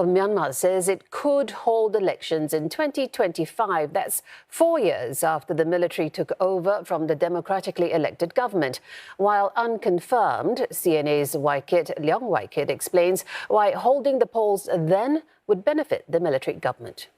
Myanmar says it could hold elections in 2025. That's 4 years after the military took over from the democratically elected government. While unconfirmed, CNA's Leong Wai-kit explains why holding the polls then would benefit the military government.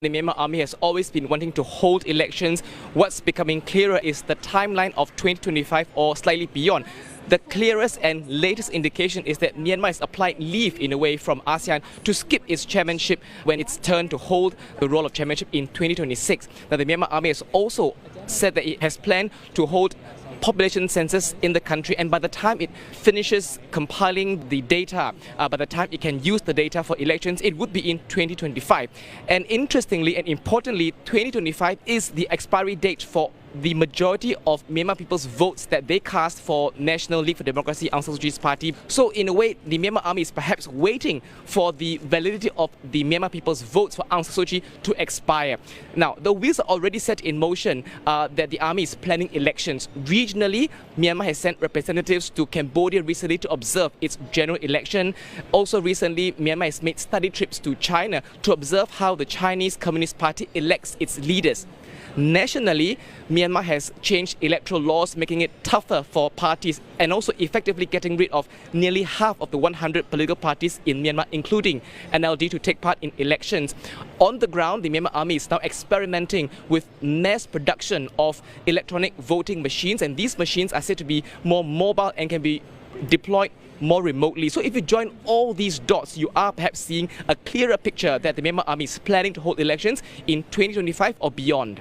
The Myanmar army has always been wanting to hold elections. What's becoming clearer is the timeline of 2025 or slightly beyond. The clearest and latest indication is that Myanmar has applied leave in a way from ASEAN to skip its chairmanship when it's turn to hold the role of chairmanship in 2026. Now, the Myanmar army has also said that it has planned to hold population census in the country, and by the time it finishes compiling the data, by the time it can use the data for elections, it would be in 2025. And interestingly and importantly, 2025 is the expiry date for the majority of Myanmar people's votes that they cast for National League for Democracy, Aung San Suu Kyi's party. So in a way, the Myanmar army is perhaps waiting for the validity of the Myanmar people's votes for Aung San Suu Kyi to expire. Now, the wheels are already set in motion that the army is planning elections. Regionally, Myanmar has sent representatives to Cambodia recently to observe its general election. Also recently, Myanmar has made study trips to China to observe how the Chinese Communist Party elects its leaders. Nationally, Myanmar has changed electoral laws, making it tougher for parties and also effectively getting rid of nearly half of the 100 political parties in Myanmar, including NLD, to take part in elections. On the ground, the Myanmar army is now experimenting with mass production of electronic voting machines, and these machines are said to be more mobile and can be deployed more remotely. So if you join all these dots, you are perhaps seeing a clearer picture that the Myanmar army is planning to hold elections in 2025 or beyond.